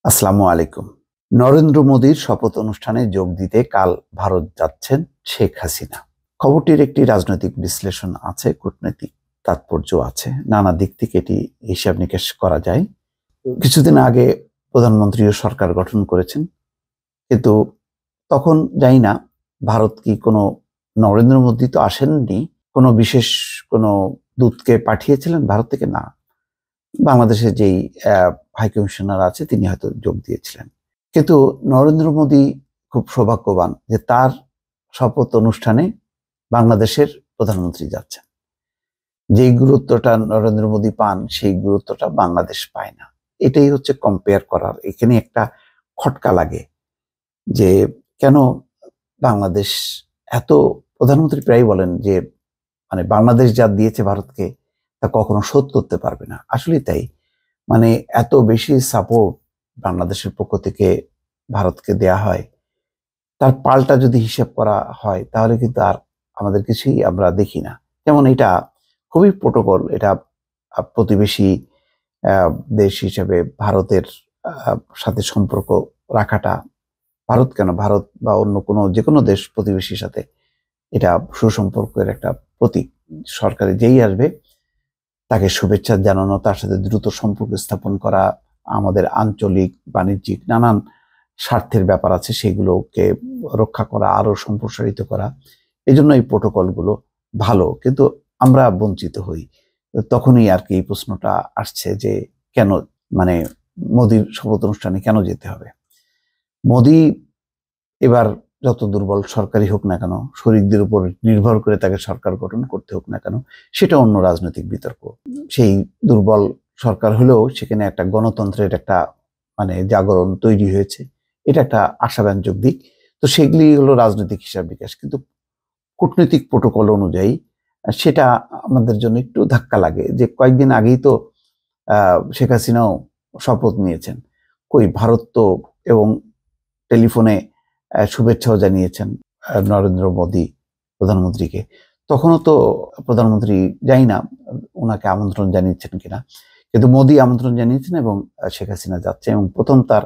আসসালামু আলাইকুম। নরেন্দ্র মোদীর শপথ অনুষ্ঠানে যোগ দিতে কাল ভারত যাচ্ছেন শেখ হাসিনা। খবরটির একটি রাজনৈতিক বিশ্লেষণ আছে, কূটনৈতিক তাৎপর্য আছে, নানা দিক থেকে এটি হিসাব নিকেশ করা যায়। কিছুদিন আগে প্রধানমন্ত্রী ও সরকার গঠন করেছেন, কিন্তু তখন জানি না ভারত কি কোনো, নরেন্দ্র মোদী তো আসেননি, কোনো বিশেষ কোনো দূতকে পাঠিয়েছিলেন ভারত থেকে? না, বাংলাদেশের যেই হাই কমিশনার আছে তিনি হয়তো যোগ দিয়েছিলেন। কিন্তু নরেন্দ্র মোদী খুব সৌভাগ্যবান যে তার শপথ অনুষ্ঠানে বাংলাদেশের প্রধানমন্ত্রী যাচ্ছেন। যেই গুরুত্বটা নরেন্দ্র মোদী পান সেই গুরুত্বটা বাংলাদেশ পায় না। এটাই হচ্ছে কম্পেয়ার করার, এখানে একটা খটকা লাগে যে কেন বাংলাদেশ এত, প্রধানমন্ত্রী প্রায় বলেন যে মানে বাংলাদেশ যা দিয়েছে ভারতকে তা কখনো শোধ করতে পারবে না। আসলেই তাই, মানে এত বেশি সাপোর্ট বাংলাদেশের পক্ষ থেকে ভারতকে দেয়া হয়, তার পাল্টা যদি হিসাব করা হয় তাহলে কিন্তু আর আমাদের কিছুই আমরা দেখি না। যেমন এটা খুবই প্রোটোকল, এটা প্রতিবেশী আহ, দেশ হিসেবে ভারতের সাথে সম্পর্ক রাখাটা, ভারত কেন, ভারত বা অন্য কোনো যে কোনো দেশ প্রতিবেশীর সাথে এটা সুসম্পর্কের একটা প্রতীক। সরকারে যেই আসবে তাকে শুভেচ্ছা জানানো, তার সাথে দ্রুত সম্পর্ক স্থাপন করা, আমাদের আঞ্চলিক বাণিজ্যিক নানান স্বার্থের ব্যাপার আছে সেগুলোকে রক্ষা করা, আরো সম্প্রসারিত করা। এই জন্য এই প্রোটোকলগুলো ভালো, কিন্তু আমরা বঞ্চিত হই। তখনই আর কি এই প্রশ্নটা আসছে যে কেন, মানে মোদির শপথ অনুষ্ঠানে কেন যেতে হবে? মোদি এবার যত দুর্বল সরকারই হোক না কেন, শরিকদের উপর নির্ভর করে তাকে সরকার গঠন করতে হোক না কেন, সেটা অন্য রাজনৈতিক বিতর্ক। সেই দুর্বল সরকার হলেও সেখানে একটা গণতন্ত্রের একটা মানে জাগরণ তৈরি হয়েছে, এটা একটা আশাব্যঞ্জক দিক। তো সেগুলি হলো রাজনৈতিক হিসাব বিকাশ, কিন্তু কূটনৈতিক প্রোটোকল অনুযায়ী সেটা আমাদের জন্য একটু ধাক্কা লাগে যে কয়েকদিন আগেই তো শেখ হাসিনাও শপথ নিয়েছেন, কই ভারত তো, এবং টেলিফোনে শুভেচ্ছাও জানিয়েছেন নরেন্দ্র মোদী প্রধানমন্ত্রীকে। তখনও তো প্রধানমন্ত্রী, জানি না ওনাকে আমন্ত্রণ জানিয়েছেন কিনা, কিন্তু মোদী আমন্ত্রণ জানিয়েছেন এবং শেখ হাসিনা যাচ্ছে, এবং প্রথম তার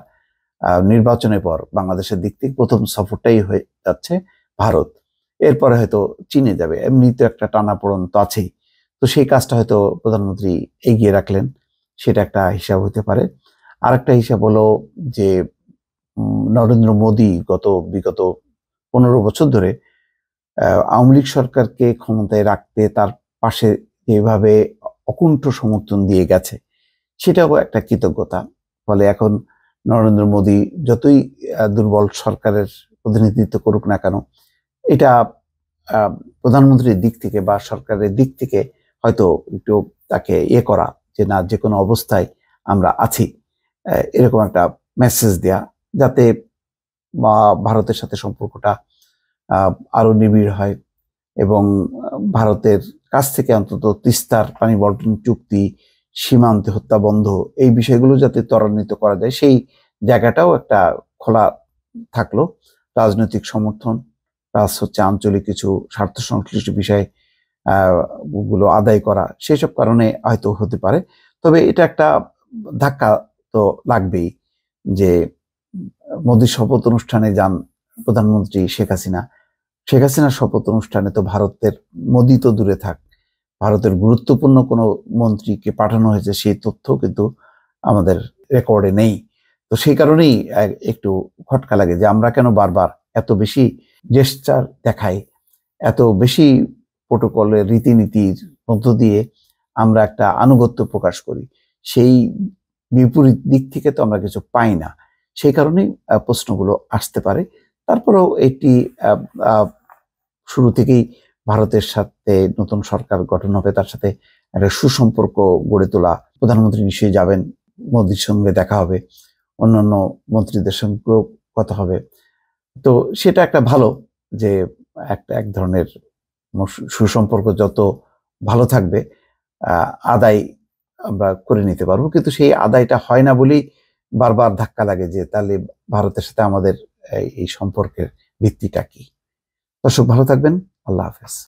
নির্বাচনের পর বাংলাদেশের দিক থেকে প্রথম সফরটাই হয়ে যাচ্ছে ভারত। এরপরে হয়তো চীনে যাবে, এমনি তো একটা টানাপোড়েন তো আছেই। তো সেই কাজটা হয়তো প্রধানমন্ত্রী এগিয়ে রাখলেন, সেটা একটা হিসাব হতে পারে। আর একটা হিসাব হলো যে নরেন্দ্র মোদী বিগত 15 বছর ধরে আওয়ামী লীগ সরকারকে ক্ষমতায় রাখতে তার পাশে যেভাবে অকুণ্ঠ সমর্থন দিয়ে গেছে, সেটাও একটা কৃতজ্ঞতা। ফলে এখন নরেন্দ্র মোদী যতই দুর্বল সরকারের প্রতিনিধিত্ব করুক না কেন, এটা প্রধানমন্ত্রীর দিক থেকে বা সরকারের দিক থেকে হয়তো একটু তাকে করা যে না, যে কোনো অবস্থায় আমরা আছি, এরকম একটা মেসেজ দেয়া, যাতে ভারতের সাথে সম্পর্কটা আরো নিবিড় হয়, এবং ভারতের কাছ থেকে অন্তত তিস্তার পানি বন্টন চুক্তি, সীমান্তে হত্যা বন্ধ, এই বিষয়গুলো যাতে ত্বরান্বিত করা যায় সেই জায়গাটাও একটা খোলা থাকলো। রাজনৈতিক সমর্থন প্লাস হচ্ছে আঞ্চলিক কিছু স্বার্থ সংশ্লিষ্ট বিষয় গুলো আদায় করা, সেসব কারণে হয়তো হতে পারে। তবে এটা একটা ধাক্কা তো লাগবেই যে মোদীর শপথ অনুষ্ঠানে যান প্রধানমন্ত্রী শেখ হাসিনা। শেখ হাসিনার শপথ অনুষ্ঠানে তো ভারতের, মোদী তো দূরে থাক, ভারতের গুরুত্বপূর্ণ কোনো মন্ত্রীকে পাঠানো হয়েছে সেই তথ্য কিন্তু আমাদের রেকর্ডে নেই। তো সেই কারণেই একটু খটকা লাগে যে আমরা কেন বারবার এত বেশি জেস্চার দেখাই, এত বেশি প্রোটোকলের রীতিনীতির মধ্য দিয়ে আমরা একটা আনুগত্য প্রকাশ করি, সেই বিপরীত দিক থেকে তো আমরা কিছু পাই না। সেই কারণেই প্রশ্নগুলো আসতে পারে। তারপরেও এটি শুরু থেকেই ভারতের সাথে নতুন সরকার গঠন হবে, তার সাথে একটা সুসম্পর্ক গড়ে তোলা, প্রধানমন্ত্রী নিশ্চয়ই যাবেন, মোদির সঙ্গে দেখা হবে, অন্যান্য মন্ত্রীদের সঙ্গেও কথা হবে। তো সেটা একটা ভালো যে এক ধরনের সুসম্পর্ক যত ভালো থাকবে আদায় আমরা করে নিতে পারবো, কিন্তু সেই আদায়টা হয় না বলেই বারবার ধাক্কা লাগে যে তাহলে ভারতের সাথে আমাদের এই সম্পর্কের ভিত্তিটা কি। দর্শক ভালো থাকবেন, আল্লাহ হাফেজ।